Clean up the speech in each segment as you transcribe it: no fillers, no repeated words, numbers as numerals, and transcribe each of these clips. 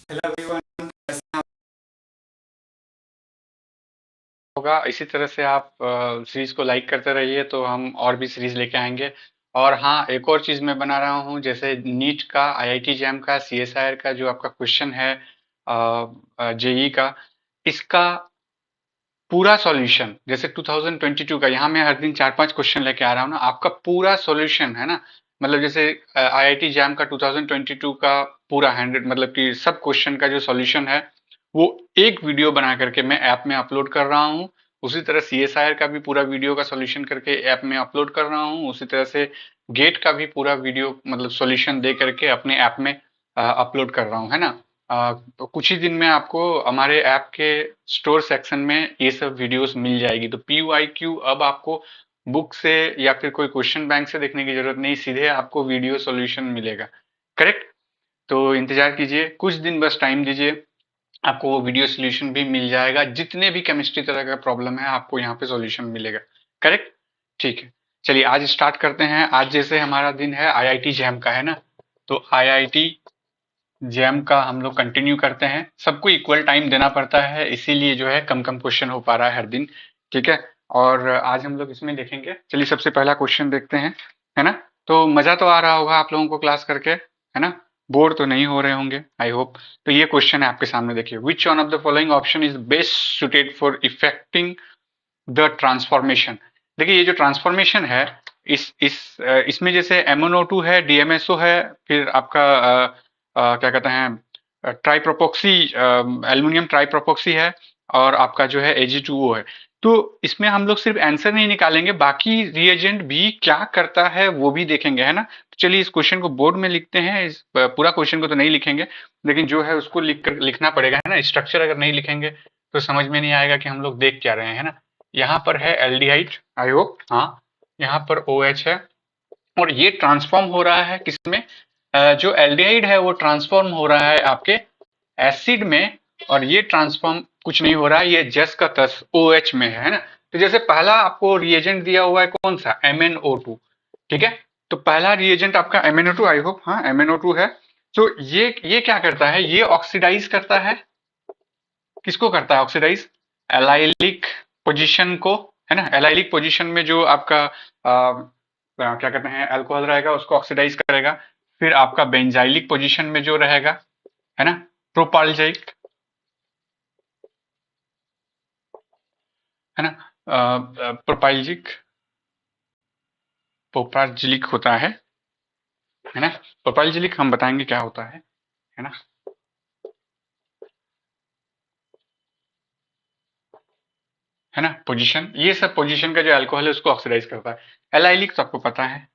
Hello everyone, कैसे हैं आप? होगा। इसी तरह से आप सीरीज को लाइक करते रहिए तो हम और भी सीरीज लेके आएंगे। और हाँ, एक और चीज मैं बना रहा हूँ, जैसे नीट का, आईआईटी जैम का, सीएसआईआर का जो आपका क्वेश्चन है, जेई का, इसका पूरा सॉल्यूशन, जैसे 2022 का, यहाँ मैं हर दिन 4-5 क्वेश्चन लेके आ रहा हूँ ना, आपका पूरा सॉल्यूशन है ना। मतलब जैसे आईआईटी जैम का 2022 का पूरा 100, मतलब कि सब क्वेश्चन का जो सॉल्यूशन है, वो एक वीडियो बना करके मैं ऐप में अपलोड कर रहा हूँ। उसी तरह सीएसआईआर का भी पूरा वीडियो का सॉल्यूशन करके ऐप में अपलोड कर रहा हूँ। उसी तरह से गेट का भी पूरा वीडियो, मतलब सॉल्यूशन दे करके अपने ऐप में अपलोड कर रहा हूँ, है ना। तो कुछ ही दिन में आपको हमारे ऐप के स्टोर सेक्शन में ये सब वीडियोस मिल जाएगी। तो पीवाईक्यू अब आपको बुक से या फिर कोई क्वेश्चन बैंक से देखने की जरूरत नहीं, सीधे आपको वीडियो सॉल्यूशन मिलेगा। करेक्ट। तो इंतजार कीजिए, कुछ दिन बस टाइम दीजिए, आपको वो वीडियो सॉल्यूशन भी मिल जाएगा। जितने भी केमिस्ट्री तरह का प्रॉब्लम है, आपको यहाँ पे सॉल्यूशन मिलेगा। करेक्ट। ठीक है, चलिए आज स्टार्ट करते हैं। आज जैसे हमारा दिन है आईआईटी जैम का, है ना। तो आईआईटी जैम का हम लोग कंटिन्यू करते हैं। सबको इक्वल टाइम देना पड़ता है, इसीलिए जो है कम कम क्वेश्चन हो पा रहा है हर दिन। ठीक है। और आज हम लोग इसमें देखेंगे, चलिए सबसे पहला क्वेश्चन देखते हैं, है ना। तो मजा तो आ रहा होगा आप लोगों को क्लास करके, है ना। बोर तो नहीं हो रहे होंगे, आई होप। तो ये क्वेश्चन है आपके सामने, देखिए, which one of the following option is best suited for effecting the transformation. देखिए ये जो ट्रांसफॉर्मेशन है, इसमें जैसे MnO2 है, DMSO है, फिर आपका क्या कहते हैं, ट्राइप्रोपोक्सी, एल्युमिनियम ट्राइप्रोपोक्सी है, और आपका जो है Ag2O है। तो इसमें हम लोग सिर्फ आंसर नहीं निकालेंगे, बाकी रिएजेंट भी क्या करता है वो भी देखेंगे, है ना। तो चलिए इस क्वेश्चन को बोर्ड में लिखते हैं। इस पूरा क्वेश्चन को तो नहीं लिखेंगे, लेकिन जो है उसको लिखना पड़ेगा, है ना। स्ट्रक्चर अगर नहीं लिखेंगे तो समझ में नहीं आएगा कि हम लोग देख क्या रहे हैं, है ना। यहाँ पर है एल्डिहाइड, आई होप, हाँ। यहाँ पर OH है, और ये ट्रांसफॉर्म हो रहा है किसमें, जो एल्डिहाइड है वो ट्रांसफॉर्म हो रहा है आपके एसिड में। और ये ट्रांसफॉर्म कुछ नहीं हो रहा है, ये जस का तस OH में है ना। तो जैसे पहला आपको रिएजेंट दिया हुआ है कौन सा, MnO2। ठीक है। तो पहला रिएजेंट आपका MnO2, आई होप, हाँ MnO2 है। तो ये क्या करता है, ये ऑक्सीडाइज करता है, किसको करता है ऑक्सीडाइज, एलाइलिक पोजीशन को, है ना। एलाइलिक पोजीशन में जो आपका क्या कहते हैं अल्कोहल रहेगा, उसको ऑक्सीडाइज करेगा। फिर आपका बेंजाइलिक पोजीशन में जो रहेगा, है ना, प्रोपाल्जाइक, है ना, प्रोपाल्जिक, प्रोपाल्जिलिक होता है ना। प्रोपाल्जिलिक हम बताएंगे क्या होता है ना। है ना, पोजीशन, ये सब पोजीशन का जो अल्कोहल है उसको ऑक्सीडाइज करता है। एलाइलिक तो आपको पता है,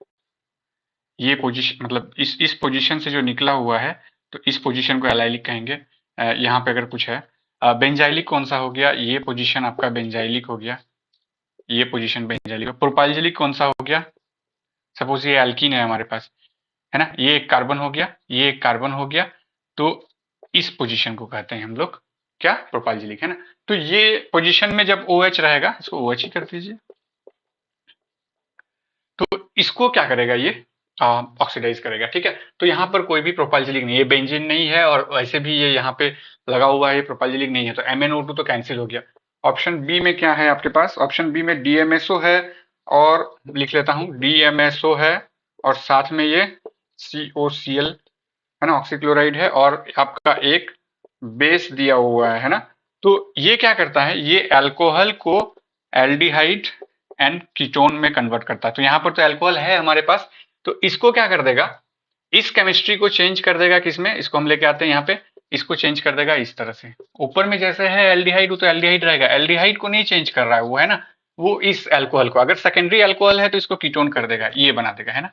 ये पोजीशन, मतलब इस पोजीशन से जो निकला हुआ है, तो इस पोजीशन को एलाइलिक कहेंगे। यहाँ पे अगर कुछ है, बेंजाइलिक कौन सा हो गया, ये पोजीशन आपका बेंजाइलिक हो गया, ये पोजीशन बेंजाइलिक। प्रोपाइलिक कौन सा हो गया, सपोज ये एल्कीन है हमारे पास, है ना, ये एक कार्बन हो गया, ये एक कार्बन हो गया। तो इस पोजीशन को कहते हैं हम लोग क्या, प्रोपाइलिक, है ना। तो ये पोजीशन में जब OH रहेगा, इसको OH ही कर दीजिए। तो इसको क्या करेगा, ये ऑक्सीडाइज करेगा। ठीक है। तो यहाँ पर कोई भी प्रोपाइलिक नहीं है, ये बेंजीन नहीं है, और वैसे भी ये यहाँ पे लगा हुआ है, प्रोपाइलिक नहीं है, तो MnO2 तो कैंसिल हो गया। ऑप्शन बी में क्या है आपके पास, ऑप्शन बी में DMSO है, और लिख लेता हूँ DMSO है, और साथ में ये COCl, है ना, ऑक्सीक्लोराइड है, और आपका एक बेस दिया हुआ है ना। तो ये क्या करता है, ये अल्कोहल को एल्डिहाइड एंड कीटोन में कन्वर्ट करता है। तो यहाँ पर तो अल्कोहल है हमारे पास, तो इसको क्या कर देगा, इस केमिस्ट्री को चेंज कर देगा किसमें, इसको हम लेके आते हैं यहाँ पे, इसको चेंज कर देगा इस तरह से। ऊपर में जैसे है एल्डिहाइड, वो तो एल्डिहाइड रहेगा, एल्डिहाइड को नहीं चेंज कर रहा है वो, है ना। वो इस अल्कोहल को, अगर सेकेंडरी अल्कोहल है तो इसको कीटोन कर देगा, ये बना देगा, है ना,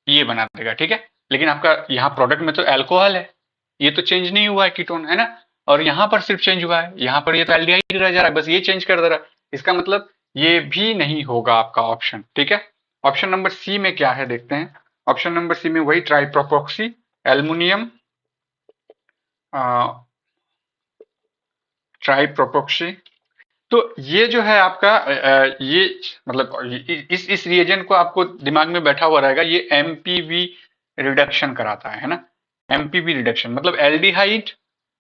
ये बना देगा। ठीक है। लेकिन आपका यहाँ प्रोडक्ट में तो अल्कोहल है, ये तो चेंज नहीं हुआ है कीटोन, है ना। और यहाँ पर सिर्फ चेंज हुआ है, यहाँ पर ये तो एल्डिहाइड रह जा रहा है, बस ये चेंज कर दे रहा है। इसका मतलब ये भी नहीं होगा आपका ऑप्शन। ठीक है। ऑप्शन नंबर सी में क्या है देखते हैं। ऑप्शन नंबर सी में वही ट्राइप्रोपोक्सी, एल्युमिनियम ट्राइप्रोपोक्सी। तो ये जो है आपका ये, मतलब इस रिएजेंट को आपको दिमाग में बैठा हुआ रहेगा, ये MPV रिडक्शन कराता है ना। एमपीबी रिडक्शन, मतलब एल्डिहाइड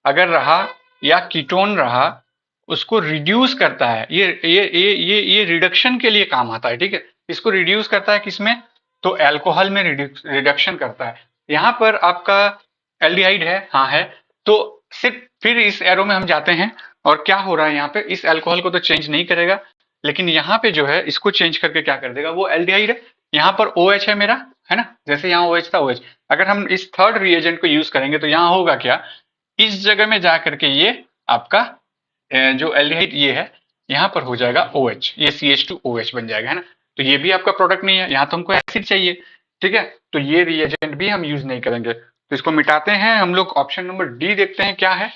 अगर रहा या कीटोन रहा, उसको रिड्यूस करता है। ये रिडक्शन के लिए काम आता है, ठीक है। इसको रिड्यूस करता है किसमें? तो अल्कोहल में रिडक्शन करता है। यहाँ पर आपका एल्डिहाइड है, हाँ है। तो सिर्फ फिर इस एरो में हम जाते हैं और क्या हो रहा है यहाँ पे, इस अल्कोहल को तो चेंज नहीं करेगा, लेकिन यहाँ पे जो है इसको चेंज करके क्या कर देगा, वो एल्डिहाइड है। यहाँ पर OH है मेरा, है ना, जैसे यहाँ OH था OH, अगर हम इस थर्ड रिएजेंट को यूज करेंगे तो यहाँ होगा क्या, इस जगह में जा करके ये आपका जो एल्डिहाइड ये है, यहाँ पर हो जाएगा OH, ये CH2OH बन जाएगा, है ना। तो ये भी आपका प्रोडक्ट नहीं है, यहाँ तो हमको एसिड चाहिए, ठीक है। तो ये रिएजेंट भी हम यूज नहीं करेंगे, तो इसको मिटाते हैं हम लोग। ऑप्शन नंबर डी देखते हैं क्या है,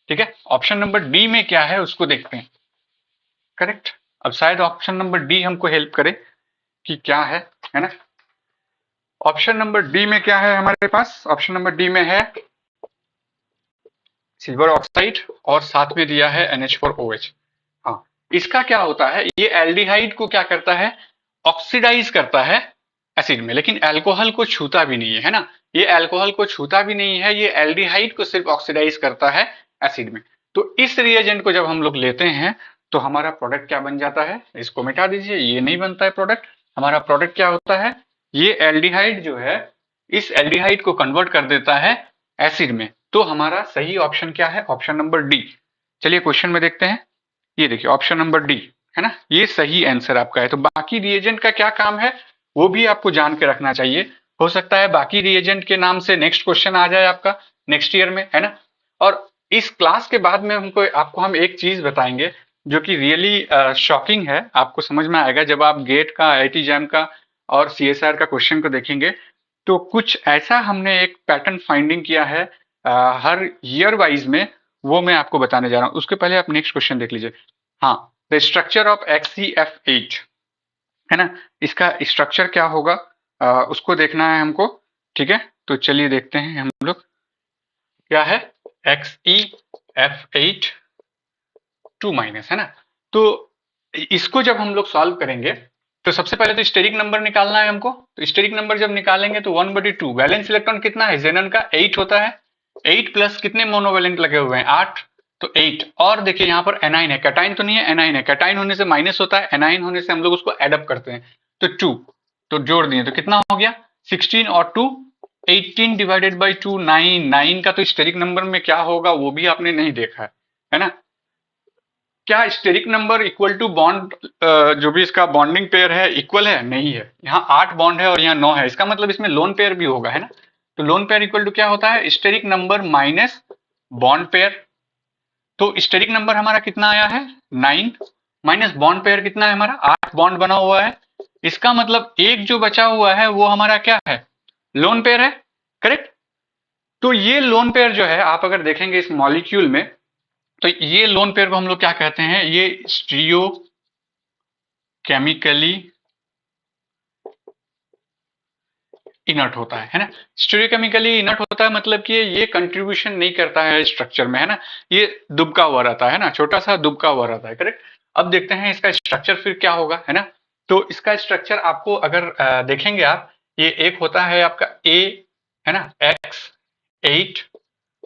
ठीक है। ऑप्शन नंबर डी में क्या है उसको देखते हैं, करेक्ट। अब शायद ऑप्शन नंबर डी हमको हेल्प करे कि क्या है ना। ऑप्शन नंबर डी में क्या है हमारे पास, ऑप्शन नंबर डी में है सिल्वर ऑक्साइड और साथ में दिया है NH4OH। हाँ, इसका क्या होता है, ये एल्डिहाइड को क्या करता है, ऑक्सीडाइज करता है एसिड में, लेकिन अल्कोहल को छूता भी नहीं है ना। ये अल्कोहल को छूता भी नहीं है, ये एल्डिहाइड को सिर्फ ऑक्सीडाइज करता है एसिड में। तो इस रिएजेंट को जब हम लोग लेते हैं तो हमारा प्रोडक्ट क्या बन जाता है, इसको मिटा दीजिए, ये नहीं बनता है प्रोडक्ट। हमारा प्रोडक्ट क्या होता है, ये एल्डिहाइड जो है इस एल्डिहाइड को कन्वर्ट कर देता है एसिड में। तो हमारा सही ऑप्शन क्या है, ऑप्शन नंबर डी। चलिए क्वेश्चन में देखते हैं, ये देखिए ऑप्शन नंबर डी, है ना, ये सही आंसर आपका है। तो बाकी रिएजेंट का क्या काम है वो भी आपको जान के रखना चाहिए। हो सकता है बाकी रिएजेंट के नाम से नेक्स्ट क्वेश्चन आ जाए आपका नेक्स्ट ईयर में, है ना। और इस क्लास के बाद में आपको हम एक चीज बताएंगे जो कि रियली शॉकिंग है, आपको समझ में आएगा जब आप गेट का, IIT जैम का और CSIR का क्वेश्चन को देखेंगे। तो कुछ ऐसा हमने एक पैटर्न फाइंडिंग किया है हर ईयर वाइज में, वो मैं आपको बताने जा रहा हूँ। उसके पहले आप नेक्स्ट क्वेश्चन देख लीजिए। हाँ, द स्ट्रक्चर ऑफ XCF8, है ना, इसका स्ट्रक्चर क्या होगा उसको देखना है हमको, ठीक है। तो चलिए देखते हैं हम लोग क्या है, XeF8 2 माइनस, है ना। तो इसको जब हम लोग सॉल्व करेंगे तो सबसे पहले तो स्टेरिक नंबर निकालना है हमको। तो स्टेरिक नंबर जब निकालेंगे तो 1/2, वैलेंस इलेक्ट्रॉन कितना है जेनन का, 8 होता है। 8 प्लस कितने मोनोवेलेंट लगे हुए हैं, 8, तो 8। और देखिए यहाँ पर एनाइन है, कैटाइन तो नहीं है, एनाइन है। कैटाइन होने से माइनस होता है, एनाइन होने से हम लोग उसको एडअप करते हैं। तो 2, तो जोड़ दिए तो कितना हो गया 16 और 2 18 डिवाइडेड बाई 2 9। 9 का तो स्टेरिक नंबर में क्या होगा वो भी आपने नहीं देखा है ना। क्या steric number equal to bond, जो भी इसका बॉन्डिंग पेयर है इक्वल है, नहीं है। यहाँ 8 बॉन्ड है और यहाँ 9 है, इसका मतलब इसमें लोन पेयर भी होगा, है ना। तो लोन पेयर इक्वल टू क्या होता है, steric number minus bond pair. तो स्टेरिक नंबर हमारा कितना आया है 9, माइनस बॉन्ड पेयर कितना है हमारा 8 बॉन्ड बना हुआ है। इसका मतलब एक जो बचा हुआ है वो हमारा क्या है, लोन पेयर है, करेक्ट। तो ये लोन पेयर जो है आप अगर देखेंगे इस मॉलिक्यूल में, तो ये लोन पेयर को हम लोग क्या कहते हैं, ये स्टीरियो केमिकली इनर्ट होता है ना। स्टीरियोकेमिकली इनर्ट होता है मतलब कि ये कंट्रीब्यूशन नहीं करता है स्ट्रक्चर में, है ना। ये दुबका हुआ रहता है ना, छोटा सा दुबका हुआ रहता है, करेक्ट। अब देखते हैं इसका स्ट्रक्चर फिर क्या होगा, है ना। तो इसका स्ट्रक्चर आपको अगर देखेंगे आप, ये एक होता है आपका A, है ना, X8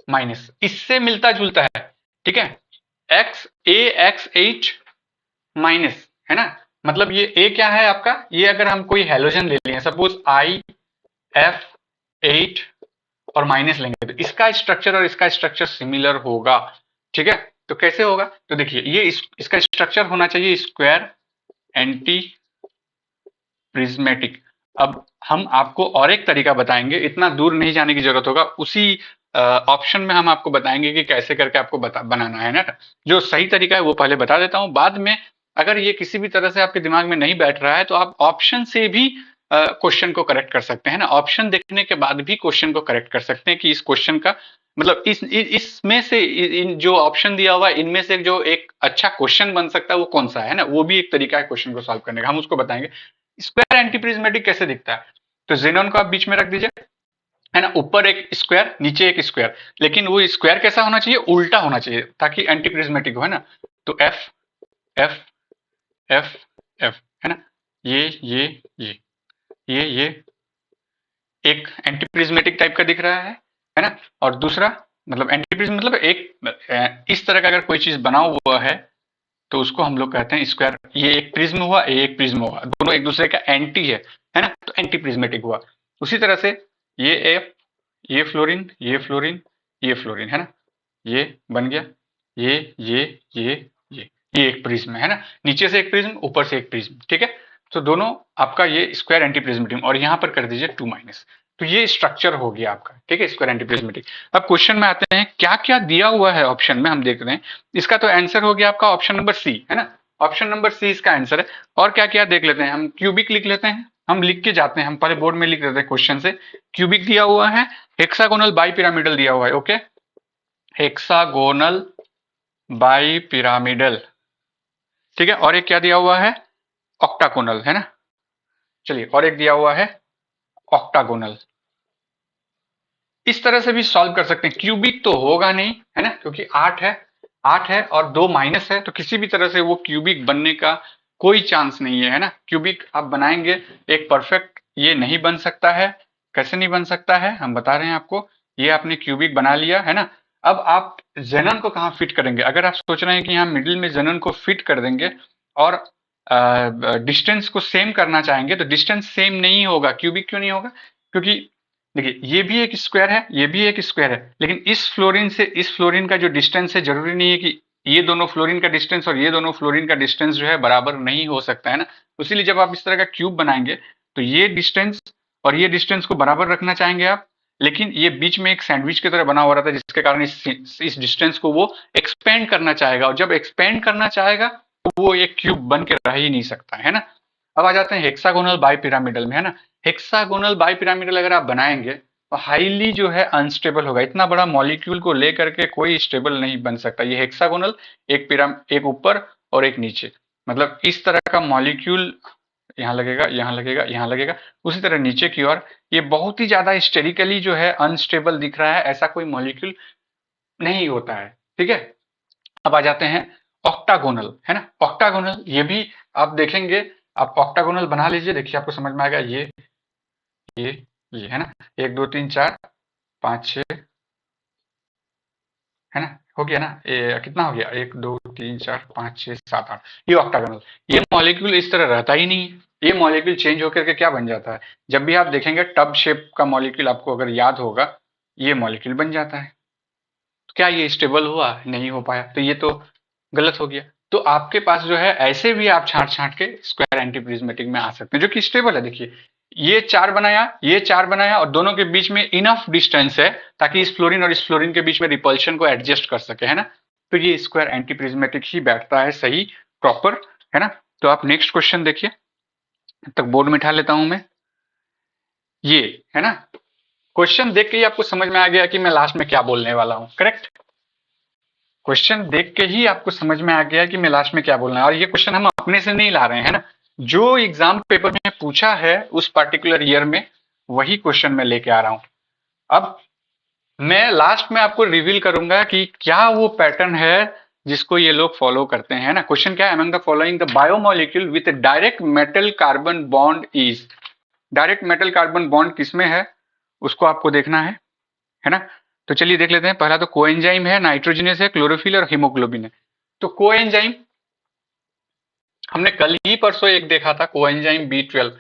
माइनस, इससे मिलता जुलता है, ठीक है। X8 माइनस, है ना। मतलब ये A क्या है आपका, ये अगर हम कोई हेलोजन ले लिए सपोज IF8 और माइनस लेंगे तो इसका स्ट्रक्चर और इसका स्ट्रक्चर सिमिलर होगा, ठीक है। तो कैसे होगा, तो देखिए ये इसका स्ट्रक्चर होना चाहिए स्क्वायर एंटी प्रिज्मेटिक। अब हम आपको और एक तरीका बताएंगे, इतना दूर नहीं जाने की जरूरत होगा, उसी ऑप्शन में हम आपको बताएंगे कि कैसे करके आपको बनाना है ना। जो सही तरीका है वो पहले बता देता हूँ, बाद में अगर ये किसी भी तरह से आपके दिमाग में नहीं बैठ रहा है तो आप ऑप्शन से भी क्वेश्चन को करेक्ट कर सकते हैं ना। ऑप्शन देखने के बाद भी क्वेश्चन को करेक्ट कर सकते हैं कि इस क्वेश्चन का मतलब इसमें से इन जो ऑप्शन दिया हुआ है इनमें से जो एक अच्छा क्वेश्चन बन सकता है वो कौन सा है ना, वो भी एक तरीका है क्वेश्चन को सॉल्व करने का, हम उसको बताएंगे। स्क्वायर एंटीप्रिज्मेटिक कैसे दिखता है, तो जेनॉन को आप बीच में रख दीजिए, है ना, ऊपर एक स्क्वायर नीचे एक स्क्वायर, लेकिन वो स्क्वायर कैसा होना चाहिए, उल्टा होना चाहिए ताकि एंटीप्रिज्मेटिक हो, है ना। तो एफ एफ एफ एफ, है ना, ये ये एक एंटीप्रिज्मेटिक टाइप का दिख रहा है, है ना। और दूसरा मतलब एंटी प्रिज्म मतलब एक इस तरह का अगर कोई चीज बना हुआ है तो उसको हम लोग कहते हैं स्क्वायर। ये एक प्रिज्म हुआ, ये एक प्रिज्म हुआ, दोनों एक दूसरे का एंटी है ना, तो एंटी प्रिज्मेटिक हुआ। उसी तरह से ये एफ, ये फ्लोरीन, ये फ्लोरीन, ये फ्लोरीन, है ना, ये बन गया, ये ये ये ये ये एक प्रिज्म है ना, नीचे से एक प्रिज्म, ऊपर से एक प्रिज्म, ठीक है। तो दोनों आपका ये स्क्वायर एंटी प्रिज्मेटिक, और यहाँ पर कर दीजिए 2 माइनस। तो ये स्ट्रक्चर हो गया आपका, ठीक है, स्क्वायर एंटी प्रिज्मेटिक। अब क्वेश्चन में आते हैं क्या क्या दिया हुआ है ऑप्शन में, हम देख रहे हैं। इसका तो आंसर हो गया आपका ऑप्शन नंबर सी, है ना, ऑप्शन नंबर सी इसका आंसर है। और क्या क्या देख लेते हैं, हम क्यूबिक लिख लेते हैं, हम लिख के जाते हैं, हम पहले बोर्ड में लिख देते हैं क्वेश्चन से। क्यूबिक दिया हुआ है, हेक्सागोनल बाई पिरामिडल दिया हुआ है, ओके, हेक्सागोनल बाई पिरामिडल, ठीक है। और एक क्या दिया हुआ है, ऑक्टागोनल, है ना। चलिए, और एक दिया हुआ है ऑक्टागोनल। इस तरह से भी सॉल्व कर सकते हैं। क्यूबिक तो होगा नहीं, है ना, क्योंकि 8 है और 2 माइनस है, तो किसी भी तरह से वो क्यूबिक बनने का कोई चांस नहीं है ना। क्यूबिक आप बनाएंगे, एक परफेक्ट ये नहीं बन सकता है। कैसे नहीं बन सकता है, हम बता रहे हैं आपको। ये आपने क्यूबिक बना लिया, है ना। अब आप जनन को कहाँ फिट करेंगे, अगर आप सोच रहे हैं कि यहाँ मिडिल में जनन को फिट कर देंगे और डिस्टेंस को सेम करना चाहेंगे, तो डिस्टेंस सेम नहीं होगा। क्यूबिक क्यों नहीं होगा, क्योंकि देखिए ये भी एक स्क्वायर है, ये भी एक स्क्वायर है, लेकिन इस फ्लोरीन से इस फ्लोरीन का जो डिस्टेंस है, जरूरी नहीं है कि ये दोनों फ्लोरीन का डिस्टेंस और ये दोनों फ्लोरीन का डिस्टेंस जो है बराबर नहीं हो सकता, है ना। इसीलिए जब आप इस तरह का क्यूब बनाएंगे तो ये डिस्टेंस और ये डिस्टेंस को बराबर रखना चाहेंगे आप, लेकिन ये बीच में एक सैंडविच की तरह बना हुआ रहता है, जिसके कारण इस डिस्टेंस को वो एक्सपेंड करना चाहेगा, और जब एक्सपेंड करना चाहेगा तो वो एक क्यूब बन के रह ही नहीं सकता, है ना। अब आ जाते हैं हेक्सागोनल बाई पिरामिडल में, है ना। हेक्सागोनल बाई पिरामिडल अगर आप बनाएंगे तो हाईली जो है अनस्टेबल होगा। इतना बड़ा मॉलिक्यूल को लेकर के कोई स्टेबल नहीं बन सकता। ये हेक्सागोनल, एक ऊपर और एक नीचे, मतलब इस तरह का मॉलिक्यूल यहाँ लगेगा, यहाँ लगेगा, यहाँ लगेगा, उसी तरह नीचे की ओर ये बहुत ही ज्यादा स्टेरिकली जो है अनस्टेबल दिख रहा है, ऐसा कोई मॉलिक्यूल नहीं होता है, ठीक है। अब आ जाते हैं ऑक्टागोनल, है ना। ऑक्टागोनल ये भी आप देखेंगे, आप ऑक्टागोनल बना लीजिए, देखिए आपको समझ में आएगा। ये ये है ना, 1 2 3 4 5 6, है ना, हो गया ना, ये कितना हो गया, 1 2 3 4 5 6 7 8, ये ऑक्टागोनल। ये मॉलिक्यूल इस तरह रहता ही नहीं है, ये मॉलिक्यूल चेंज होकर के क्या बन जाता है, जब भी आप देखेंगे टब शेप का मॉलिक्यूल, आपको अगर याद होगा, ये मॉलिक्यूल बन जाता है। तो क्या ये स्टेबल हुआ, नहीं हो पाया, तो ये तो गलत हो गया। तो आपके पास जो है ऐसे भी आप छांट छांट के स्क्वायर एंटीप्रिज्मेटिक में आ सकते हैं, जो कि स्टेबल है। देखिए ये चार बनाया, ये चार बनाया, और दोनों के बीच में इनफ डिस्टेंस है ताकि इस फ्लोरीन और इस फ्लोरीन के बीच में रिपल्शन को एडजस्ट कर सके, है ना। तो ये स्क्वायर एंटीप्रिज्मेटिक ही बैठता है सही, प्रॉपर, है ना। तो आप नेक्स्ट क्वेश्चन देखिए, तब तक बोर्ड में उठा लेता हूं मैं। ये है ना, क्वेश्चन देख के ही आपको समझ में आ गया कि मैं लास्ट में क्या बोलने वाला हूं, करेक्ट। क्वेश्चन देख के ही आपको समझ में आ गया कि मैं लास्ट में क्या बोलना है। और ये क्वेश्चन हम अपने से नहीं ला रहे हैं, है ना, जो एग्जाम पेपर में पूछा है उस पर्टिकुलर ईयर में, वही क्वेश्चन मैं लेके आ रहा हूं। अब मैं लास्ट में आपको रिवील करूंगा कि क्या वो पैटर्न है जिसको ये लोग फॉलो करते हैं, ना। क्वेश्चन क्या है, among the following the biomolecule with direct metal carbon bond is. Direct metal carbon bond किसमें है, उसको आपको देखना है ना। तो चलिए देख लेते हैं। पहला तो कोएंजाइम है, नाइट्रोजनस है, क्लोरोफिल और हीमोग्लोबिन है। तो कोएंजाइम हमने कल ही परसों एक देखा था, कोएंजाइम B12,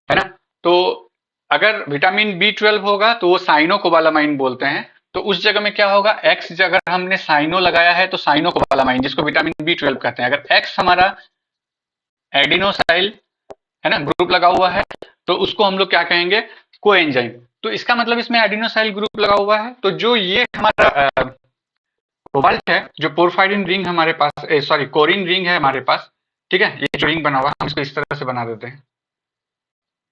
है ना। तो अगर विटामिन B12 होगा तो वो साइनो कोबालामाइन बोलते हैं। तो उस जगह में क्या होगा, एक्स जगह हमने साइनो लगाया है तो साइनो कोबालामाइन, जिसको विटामिन B12 कहते हैं। अगर एक्स हमारा एडिनोसाइल, है ना, ग्रुप लगा हुआ है, तो उसको हम लोग क्या कहेंगे, कोएंजाइम। तो इसका मतलब इसमें एडिनोसाइल ग्रुप लगा हुआ है, तो जो ये हमारा कोबाल्ट है, जो पोरफायरिन रिंग हमारे पास, सॉरी कोरिन रिंग है हमारे पास, ठीक है, ये जो रिंग बना हुआ है हम इसको इस तरह से बना देते हैं,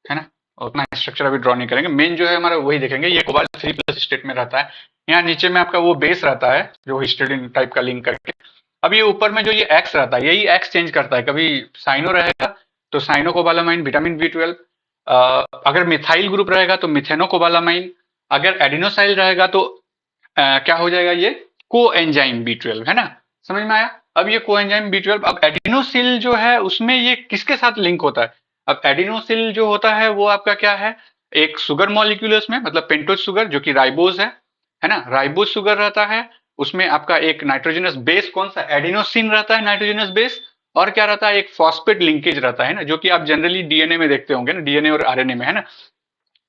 है ना। और उतना स्ट्रक्चर अभी ड्रॉ नहीं करेंगे, मेन जो है हमारा वही देखेंगे। ये कोबाल्ट 3+ स्टेट में रहता है। यहाँ नीचे में आपका वो बेस रहता है जो हिस्टिडीन टाइप का लिंक करके। अब ये ऊपर में जो ये एक्स रहता है, यही एक्स चेंज करता है। कभी साइनो रहेगा तो साइनो कोबालामाइन विटामिन B12, अगर मिथाइल ग्रुप रहेगा तो मिथेनो कोबालामाइन, अगर एडिनोसाइल रहेगा तो क्या हो जाएगा, ये कोएंजाइम B12, है ना। समझ में आया। अब ये कोएंजाइम B12, अब एडिनोसिल जो है उसमें ये किसके साथ लिंक होता है। अब एडिनोसिल जो होता है वो आपका क्या है, एक सुगर मॉलिक्यूल है उसमें, मतलब पेंटोज सुगर जो कि राइबोज है है ना, राइबोज शुगर रहता है, उसमें आपका एक नाइट्रोजनस बेस कौन सा, एडिनोसिन रहता है, नाइट्रोजनस बेस, और क्या रहता है, एक फॉस्फेट लिंकेज रहता है ना, जो कि आप जनरली डीएनए में देखते होंगे ना, डीएनए और आरएनए में, है ना।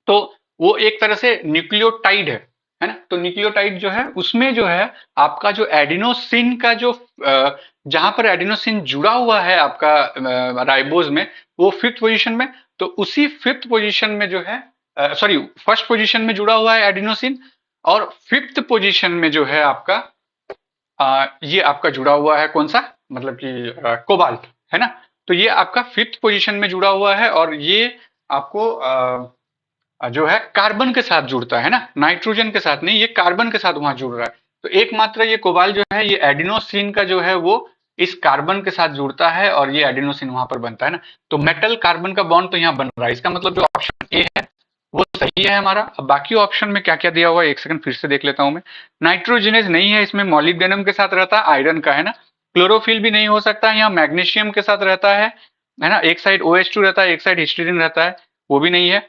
तो वो एक तरह से न्यूक्लियोटाइड है ना। तो न्यूक्लियोटाइड जो है उसमें जो है आपका जो एडिनोसिन का जो जहां पर एडिनोसिन जुड़ा हुआ है आपका राइबोज में, वो फिफ्थ पोजीशन में, तो उसी फिफ्थ पोजीशन में जो है, सॉरी, फर्स्ट पोजीशन में जुड़ा हुआ है एडिनोसिन, और फिफ्थ पोजीशन में जो है आपका ये आपका जुड़ा हुआ है कौन सा, मतलब कि कोबाल्ट, है ना। तो ये आपका फिफ्थ पोजीशन में जुड़ा हुआ है, और ये आपको जो है कार्बन के साथ जुड़ता है ना, नाइट्रोजन के साथ नहीं, ये कार्बन के साथ वहां जुड़ रहा है। तो एकमात्र ये कोबाल जो है, ये एडिनोसिन का जो है वो इस कार्बन के साथ जुड़ता है, और ये एडिनोसिन वहां पर बनता है ना। तो मेटल कार्बन का बॉन्ड तो यहाँ बन रहा है, इसका मतलब जो ऑप्शन ए है वो सही है हमारा। अब बाकी ऑप्शन में क्या क्या दिया हुआ है, एक सेकंड फिर से देख लेता हूं मैं। नाइट्रोजनेज नहीं है इसमें, मॉलिब्डेनम के साथ रहता है, आयरन का, है ना। क्लोरोफिल भी नहीं हो सकता, यहाँ मैग्नीशियम के साथ रहता है ना। एक साइड OH2 रहता है, एक साइड हिस्टीडीन रहता है, वो भी नहीं है।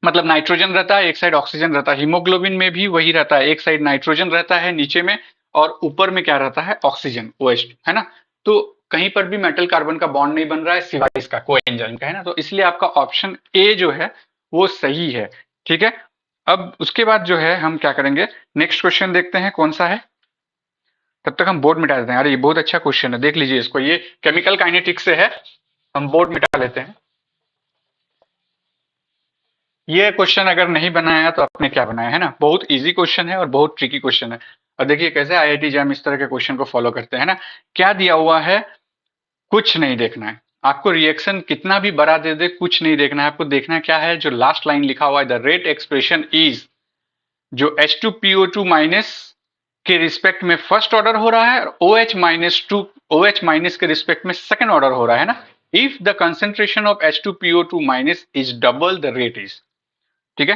मतलब नाइट्रोजन रहता है, एक साइड ऑक्सीजन रहता है। हीमोग्लोबिन में भी वही रहता है, एक साइड नाइट्रोजन रहता है नीचे में, और ऊपर में क्या रहता है, ऑक्सीजन, OH, है ना। तो कहीं पर भी मेटल कार्बन का बॉन्ड नहीं बन रहा है सिवाय इसका कोएंजाइम का, है ना। तो इसलिए आपका ऑप्शन ए जो है वो सही है, ठीक है। अब उसके बाद जो है हम क्या करेंगे, नेक्स्ट क्वेश्चन देखते हैं कौन सा है। तब तक हम बोर्ड मिटा देते हैं। अरे ये बहुत अच्छा क्वेश्चन है, देख लीजिए इसको, ये केमिकल काइनेटिक्स से है। हम बोर्ड मिटा लेते हैं। ये क्वेश्चन अगर नहीं बनाया तो आपने क्या बनाया, है ना। बहुत इजी क्वेश्चन है और बहुत ट्रिकी क्वेश्चन है। और देखिए कैसे आईआईटी जैम इस तरह के क्वेश्चन को फॉलो करते हैं ना। क्या दिया हुआ है, कुछ नहीं देखना है आपको, रिएक्शन कितना भी बड़ा दे दे कुछ नहीं देखना है आपको, देखना क्या है, जो लास्ट लाइन लिखा हुआ है, द रेट एक्सप्रेशन इज, जो H2PO2 माइनस के रिस्पेक्ट में फर्स्ट ऑर्डर हो रहा है, और OH माइनस के रिस्पेक्ट में सेकंड ऑर्डर हो रहा है ना। If the concentration of H2PO2 minus is double the rate is, ठीक है,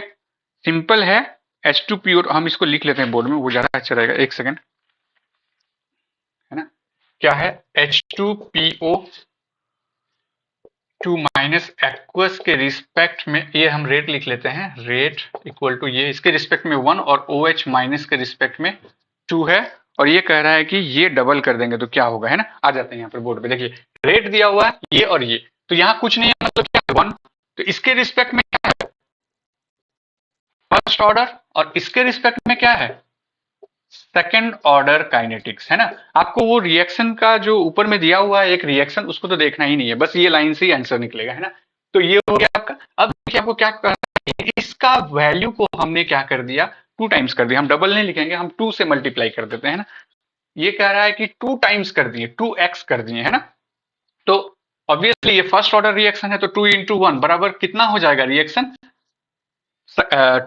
सिंपल है। H2PO, हम इसको लिख लेते हैं बोर्ड में, वो ज्यादा अच्छा रहेगा, एक सेकेंड, है ना। क्या है, H2PO2 माइनस एक्वस के रिस्पेक्ट में, ये हम रेट लिख लेते हैं, रेट इक्वल टू ये इसके रिस्पेक्ट में 1, और OH माइनस के रिस्पेक्ट में 2 है। और ये कह रहा है कि ये डबल कर देंगे तो क्या होगा, है ना। आ जाते हैं यहाँ पर बोर्ड पे, देखिए रेट दिया हुआ है ये और ये, तो यहाँ कुछ नहीं है, मतलब क्या है, 1। तो इसके रिस्पेक्ट में क्या है, फर्स्ट ऑर्डर, और इसके रिस्पेक्ट में क्या है, सेकेंड ऑर्डर काइनेटिक्स, है ना। आपको वो रिएक्शन का जो ऊपर में दिया हुआ है एक रिएक्शन, उसको तो देखना ही नहीं है, बस ये लाइन से ही आंसर निकलेगा, है ना। तो ये हो गया आपका। अब देखिए आपको क्या करना है, इसका वैल्यू को हमने क्या कर दिया, 2 टाइम्स कर दिया। हम डबल नहीं लिखेंगे, हम 2 से मल्टीप्लाई कर देते हैं ना। ये कह रहा है कि 2 टाइम्स कर दिए, 2x कर दिए, है ना। तो ऑब्वियसली ये फर्स्ट ऑर्डर रिएक्शन है, तो 2 इंटू 1 बराबर कितना हो जाएगा रिएक्शन,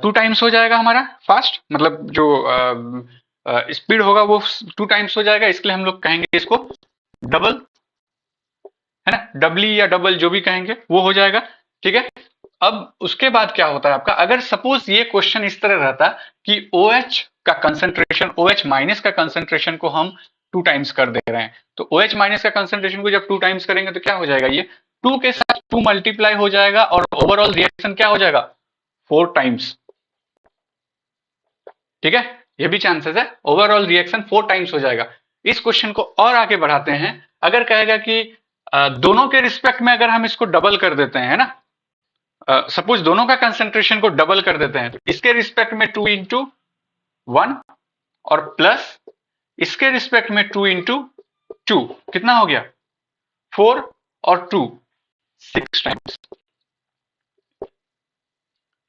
2 टाइम्स हो जाएगा हमारा फास्ट, मतलब जो स्पीड होगा वो 2 टाइम्स हो जाएगा। इसके लिए हम लोग कहेंगे इसको डबल, है ना, डबली या डबल जो भी कहेंगे वो हो जाएगा, ठीक है। अब उसके बाद क्या होता है आपका, अगर सपोज ये क्वेश्चन इस तरह रहता कि OH का कंसंट्रेशन, OH माइनस का कंसंट्रेशन को हम 2 टाइम्स कर दे रहे हैं, तो OH माइनस का कंसंट्रेशन को जब 2 टाइम्स करेंगे तो क्या हो जाएगा, ये 2 के साथ 2 मल्टीप्लाई हो जाएगा, और ओवरऑल रिएक्शन क्या हो जाएगा, 4 टाइम्स, ठीक है। ये भी चांसेस है, ओवरऑल रिएक्शन 4 टाइम्स हो जाएगा। इस क्वेश्चन को और आगे बढ़ाते हैं, अगर कहेगा कि दोनों के रिस्पेक्ट में अगर हम इसको डबल कर देते हैं, है ना, सपोज दोनों का कंसेंट्रेशन को डबल कर देते हैं, तो इसके रिस्पेक्ट में 2 इंटू 1, और प्लस इसके रिस्पेक्ट में 2 इंटू 2, कितना हो गया, 4, और 2, 6 टाइम्स,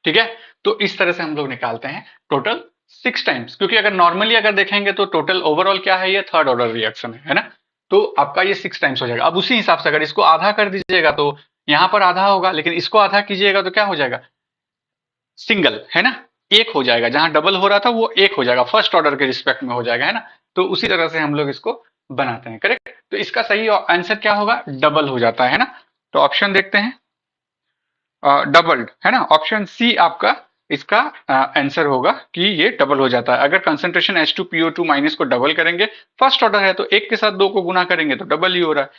ठीक है। तो इस तरह से हम लोग निकालते हैं टोटल 6 टाइम्स, क्योंकि अगर नॉर्मली अगर देखेंगे तो टोटल ओवरऑल क्या है, ये थर्ड ऑर्डर रिएक्शन है ना। तो आपका ये 6 टाइम्स हो जाएगा। अब उसी हिसाब से अगर इसको आधा कर दीजिएगा तो यहां पर आधा होगा, लेकिन इसको आधा कीजिएगा तो क्या हो जाएगा, सिंगल, है ना, एक हो जाएगा। जहां डबल हो रहा था वो एक हो जाएगा, फर्स्ट ऑर्डर के रिस्पेक्ट में हो जाएगा, है ना। तो उसी तरह से हम लोग इसको बनाते हैं, करेक्ट। तो इसका सही आंसर क्या होगा, डबल हो जाता है ना। तो ऑप्शन देखते हैं, डबल्ड, है ना, ऑप्शन सी आपका इसका आंसर होगा कि ये डबल हो जाता है। अगर कंसंट्रेशन H2PO2 माइनस को डबल करेंगे, फर्स्ट ऑर्डर है तो एक के साथ 2 को गुना करेंगे तो डबल ही हो रहा है।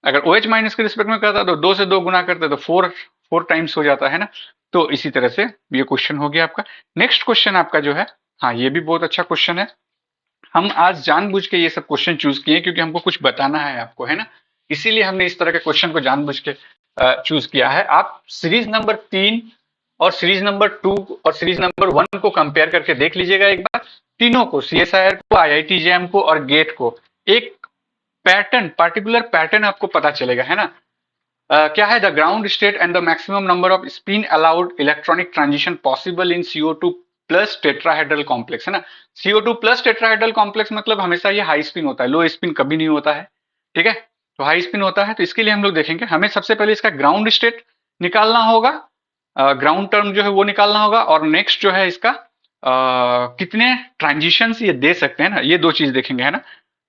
अगर OH माइनस के रिस्पेक्ट में करता तो 2 से 2 गुना करते तो 4 टाइम्स हो जाता है ना। तो इसी तरह से ये क्वेश्चन हो गया आपका। नेक्स्ट क्वेश्चन आपका जो है हाँ, ये भी बहुत अच्छा क्वेश्चन है। हम आज जानबूझ के ये सब क्वेश्चन चूज किए क्योंकि हमको कुछ बताना है आपको, है ना। इसीलिए हमने इस तरह के क्वेश्चन को जानबूझ के चूज किया है। आप सीरीज नंबर 3 और सीरीज नंबर 2 और सीरीज नंबर 1 को कंपेयर करके देख लीजिएगा एक बार। तीनों को, सीएसआईआर को, आईआईटी जैम को और गेट को, एक पैटर्न, पार्टिकुलर पैटर्न आपको पता चलेगा, है ना। क्या है, the ground state and the maximum number off spin allowed electronic transition possible in CO2 plus tetrahedral complex, है ना। CO2 प्लस टेट्राहेड्रल कॉम्प्लेक्स मतलब हमेशा ये हाई स्पिन होता है, लो स्पिन कभी नहीं होता है, ठीक है। तो हाई स्पिन होता है, तो इसके लिए हम लोग देखेंगे, हमें सबसे पहले इसका ग्राउंड स्टेट निकालना होगा, ग्राउंड टर्म जो है वो निकालना होगा, और नेक्स्ट जो है इसका कितने ट्रांजिशन ये दे सकते हैं ना, ये दो चीज देखेंगे, है ना।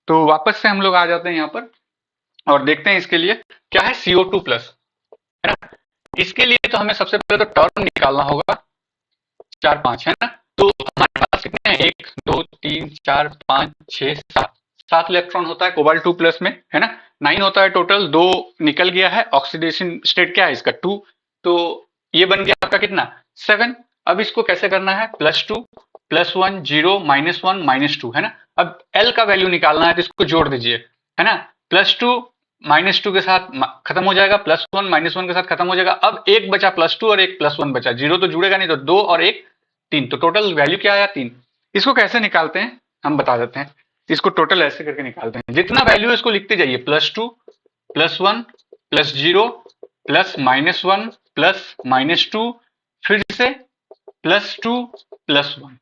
तो वापस से हम लोग आ जाते हैं यहाँ पर और देखते हैं इसके लिए क्या है, CO2 प्लस, है ना। इसके लिए तो हमें सबसे पहले तो टर्म निकालना होगा, 4 5, है ना। तो हमारे पास कितने हैं, 1 2 3 4 5 6 7, 7 इलेक्ट्रॉन होता है कोबाल्ट 2 प्लस में, है ना। 9 होता है टोटल, 2 निकल गया है, ऑक्सीडेशन स्टेट क्या है इसका, 2। तो ये बन गया आपका कितना, 7। अब इसको कैसे करना है, +2 +1 0 -1 -2, है ना। अब L का वैल्यू निकालना है तो इसको जोड़ दीजिए, है ना। +2 -2 के साथ खत्म हो जाएगा, +1 -1 के साथ खत्म हो जाएगा। अब एक बचा +2 और एक +1 बचा, 0 तो जुड़ेगा नहीं, तो 2 और 1 3, तो टोटल वैल्यू क्या आया, 3। इसको कैसे निकालते हैं हम बता देते हैं। इसको टोटल ऐसे करके निकालते हैं, जितना वैल्यू है इसको लिखते जाइए, +2 +1 +0 +-1 +-2, फिर से +2 +1,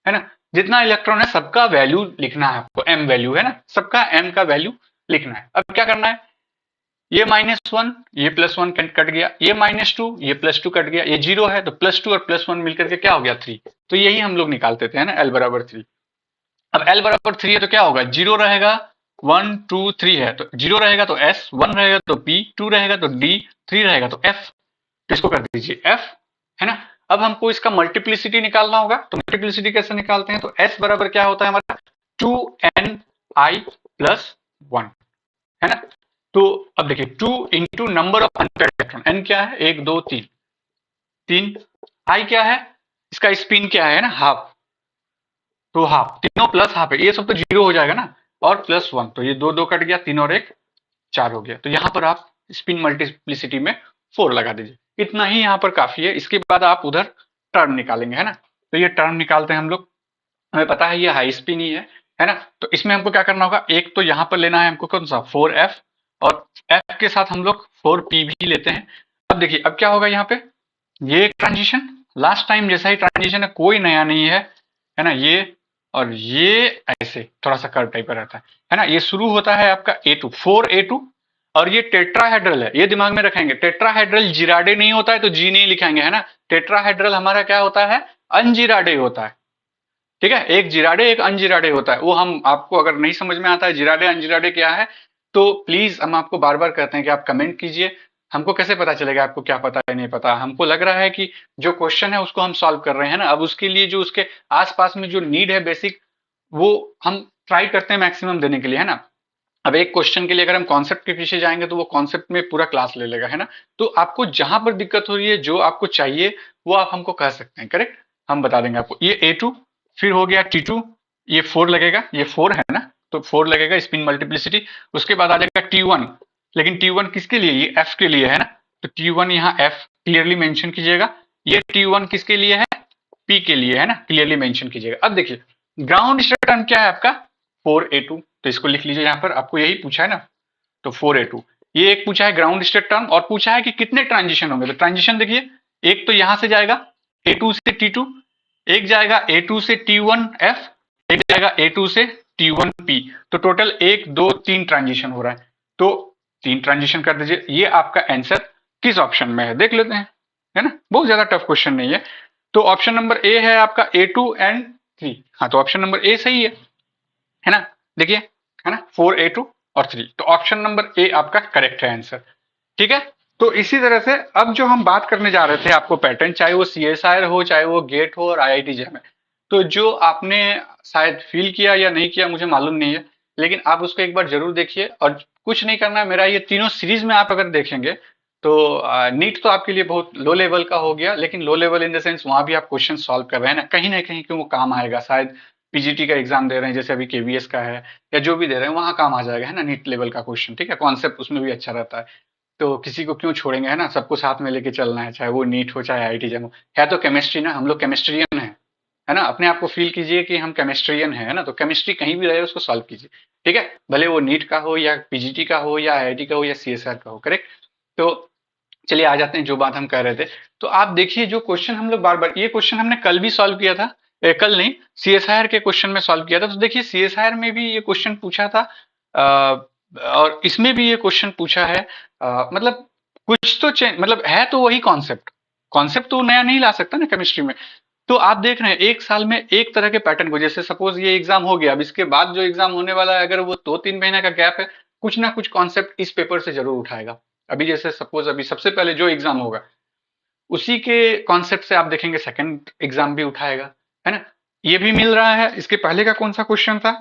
है ना। जितना इलेक्ट्रॉन है सबका वैल्यू लिखना है आपको, m वैल्यू, है ना, सबका m का वैल्यू लिखना है। अब क्या करना है, ये -1 ये +1 कट गया, ये -2 ये +2 कट गया, ये 0 है तो +2 और +1 मिलकर के क्या हो गया, 3। तो यही हम लोग निकालते थे, है ना, L बराबर 3। अब L बराबर 3 है तो क्या होगा, 0 रहेगा, 1 2 3 है तो 0 रहेगा तो S, 1 रहेगा तो P, 2 रहेगा तो D, 3 रहेगा तो F। तो इसको कर दीजिए F, है ना। अब हमको इसका मल्टीप्लिसिटी निकालना होगा, तो मल्टीप्लिसिटी कैसे निकालते हैं, तो S बराबर क्या होता है हमारा, 2ni+1, है ना। तो अब देखिए 2 into number of unpaired electron, n क्या है, 1 2 3, 3, i क्या है, इसका स्पिन क्या है ना, हाफ, तो हाफ, तीनों प्लस हाफ है, ये सब तो 0 हो जाएगा ना, और +1, तो ये 2 2 कट गया, 3 और 1 4 हो गया। तो यहाँ पर आप स्पिन मल्टीप्लिसिटी में 4 लगा दीजिए, इतना ही यहाँ पर काफी है। इसके बाद आप उधर टर्म निकालेंगे, है ना। तो ये टर्म निकालते हैं हम लोग, हमें पता है ये हाई स्पिन ही है ना। तो इसमें हमको क्या करना होगा, एक तो यहाँ पर लेना है हमको कौन सा, 4f, और f के साथ हम लोग 4p भी लेते हैं। अब देखिए अब क्या होगा यहाँ पे, ये ट्रांजिशन लास्ट टाइम जैसा ही ट्रांजिशन है, कोई नया नहीं है ना। ये और ये ऐसे थोड़ा सा कर्व टाइप का रहता है ना। ये शुरू होता है आपका A2, 4A2, और ये टेट्राहेड्रल है, ये दिमाग में रखेंगे। टेट्राहेड्रल जिराडे नहीं होता है तो जी नहीं लिखाएंगे, है ना। टेट्राहेड्रल हमारा क्या होता है, अनजिराडे होता है, ठीक है। एक जिराडे एक अनजिराडे होता है, वो हम आपको अगर नहीं समझ में आता है जिराडे अनजिराडे क्या है, तो प्लीज हम आपको बार बार कहते हैं कि आप कमेंट कीजिए। हमको कैसे पता चलेगा आपको क्या पता है नहीं पता, हमको लग रहा है कि जो क्वेश्चन है उसको हम सॉल्व कर रहे हैं ना। अब उसके लिए जो उसके आसपास में जो नीड है बेसिक, वो हम ट्राई करते हैं मैक्सिमम देने के लिए, है ना। अब एक क्वेश्चन के लिए अगर हम कॉन्सेप्ट के पीछे जाएंगे तो वो कॉन्सेप्ट में पूरा क्लास ले लेगा, है ना। तो आपको जहां पर दिक्कत हो रही है, जो आपको चाहिए वो आप हमको कह सकते हैं, करेक्ट, हम बता देंगे आपको। ये A2, फिर हो गया T2, ये 4 लगेगा, ये 4 है ना, तो 4 लगेगा स्पिन मल्टीप्लिसिटी। उसके बाद आ जाएगा T1, लेकिन T1 किसके लिए, ये F के लिए, है ना। तो T1 यहाँ F क्लियरली मेंशन कीजिएगा, ये T1 किसके लिए है, P के लिए, है ना, क्लियरली मेंशन कीजिएगा। अब देखिए ग्राउंड स्टेट टर्म क्या है आपका, 4A2, तो इसको लिख लीजिए यहाँ पर, आपको यही पूछा है ना। तो 4A2, ये एक पूछा है ग्राउंड स्टेट टर्म, और पूछा है कि कितने ट्रांजिशन होंगे। तो ट्रांजिशन देखिए, एक तो यहां से जाएगा A2 से T2, एक जाएगा A2 से T1F, एक जाएगा A2 से T1P। तो टोटल 1 2 3 ट्रांजिशन हो रहा है, तो 3 ट्रांजिशन कर दीजिए। ये आपका आंसर किस ऑप्शन में है देख लेते हैं, है ना, बहुत ज्यादा टफ क्वेश्चन नहीं है। तो ऑप्शन नंबर ए है आपका A2 एंड 3, हाँ तो ऑप्शन नंबर ए सही है ना। देखिए, है ना, 4A2 और 3, तो ऑप्शन नंबर ए आपका करेक्ट है आंसर, ठीक है। तो इसी तरह से अब जो हम बात करने जा रहे थे आपको पैटर्न, चाहे वो CSIR हो, चाहे वो गेट हो और IIT जैम है, तो जो आपने शायद फील किया या नहीं किया मुझे मालूम नहीं है, लेकिन आप उसको एक बार जरूर देखिए। और कुछ नहीं करना है, मेरा ये तीनों सीरीज में आप अगर देखेंगे तो नीट तो आपके लिए बहुत लो लेवल का हो गया, लेकिन low level in the sense वहां भी आप क्वेश्चन सॉल्व कर रहे हैं ना कहीं कि वो काम आएगा शायद। पीजीटी का एग्जाम दे रहे हैं जैसे अभी केवीएस का है, या जो भी दे रहे हैं वहां काम आ जाएगा, है ना, नीट लेवल का क्वेश्चन, ठीक है, कॉन्सेप्ट उसमें भी अच्छा रहता है। तो किसी को क्यों छोड़ेंगे, है ना, सबको साथ में लेके चलना है, चाहे वो नीट हो चाहे आईआईटी जम हो। है तो केमिस्ट्री ना, हम लोग केमिस्ट्रियन है ना, अपने आप को फील कीजिए कि हम केमिस्ट्रियन है ना, तो केमिस्ट्री कहीं भी रहे उसको सॉल्व कीजिए, ठीक है, भले वो नीट का हो या पीजीटी का हो या आईआईटी का हो या सीएसआर का हो, करेक्ट। तो चलिए आ जाते हैं जो बात हम कर रहे थे। तो आप देखिए जो क्वेश्चन हम लोग बार बार, ये क्वेश्चन हमने कल भी सॉल्व किया था, कल नहीं, सीएसआईआर के क्वेश्चन में सॉल्व किया था। तो देखिए सीएसआईआर में भी ये क्वेश्चन पूछा था, और इसमें भी ये क्वेश्चन पूछा है। मतलब कुछ तो चेंज, मतलब है तो वही कॉन्सेप्ट, कॉन्सेप्ट तो नया नहीं ला सकता ना केमिस्ट्री में। तो आप देख रहे हैं एक साल में एक तरह के पैटर्न को, जैसे सपोज ये एग्जाम हो गया, अब इसके बाद जो एग्जाम होने वाला है अगर वो 2-3 महीने का गैप है, कुछ ना कुछ कॉन्सेप्ट इस पेपर से जरूर उठाएगा। अभी जैसे सपोज अभी सबसे पहले जो एग्जाम होगा उसी के कॉन्सेप्ट से आप देखेंगे सेकंड एग्जाम भी उठाएगा, है ना। ये भी मिल रहा है। इसके पहले का कौन सा क्वेश्चन था,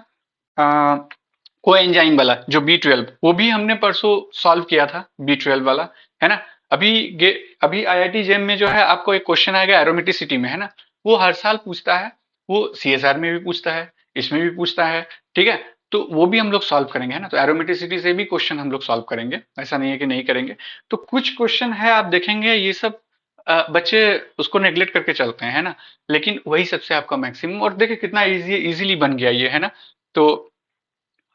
को एंजाइम वाला जो B12, वो भी हमने परसों सॉल्व किया था, B12 वाला, है ना। अभी अभी आईआईटी जेम में जो है आपको एक क्वेश्चन आएगा एरोमेटिसिटी में, है ना, वो हर साल पूछता है, वो सीएसआर में भी पूछता है, इसमें भी पूछता है, ठीक है। तो वो भी हम लोग सॉल्व करेंगे, है ना, तो एरोमेटिसिटी से भी क्वेश्चन हम लोग सॉल्व करेंगे, ऐसा नहीं है कि नहीं करेंगे। तो कुछ क्वेश्चन है आप देखेंगे ये सब बच्चे उसको नेग्लेक्ट करके चलते हैं, है ना, लेकिन वही सबसे आपका मैक्सिमम, और देखिए कितना इजीली बन गया ये, है ना। तो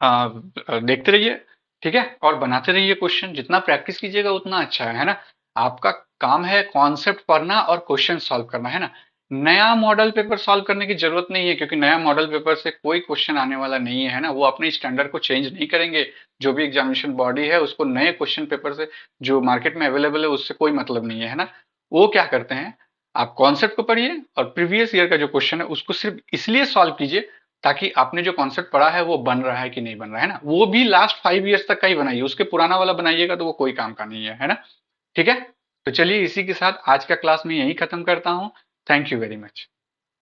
देखते रहिए, ठीक है, और बनाते रहिए क्वेश्चन, जितना प्रैक्टिस कीजिएगा उतना अच्छा है ना। आपका काम है कॉन्सेप्ट पढ़ना और क्वेश्चन सॉल्व करना, है ना। नया मॉडल पेपर सॉल्व करने की जरूरत नहीं है, क्योंकि नया मॉडल पेपर से कोई क्वेश्चन आने वाला नहीं है ना, वो अपने स्टैंडर्ड को चेंज नहीं करेंगे। जो भी एग्जामिनेशन बॉडी है उसको नए क्वेश्चन पेपर से, जो मार्केट में अवेलेबल है उससे कोई मतलब नहीं है ना। वो क्या करते हैं, आप कॉन्सेप्ट को पढ़िए और प्रीवियस ईयर का जो क्वेश्चन है उसको सिर्फ इसलिए सॉल्व कीजिए ताकि आपने जो कॉन्सेप्ट पढ़ा है वो बन रहा है कि नहीं बन रहा है ना, वो भी लास्ट 5 इयर्स तक का ही बनाइए, उसके पुराना वाला बनाइएगा तो वो कोई काम का नहीं है ना। ठीक है। तो चलिए इसी के साथ आज का क्लास में यही खत्म करता हूँ। Thank you very much.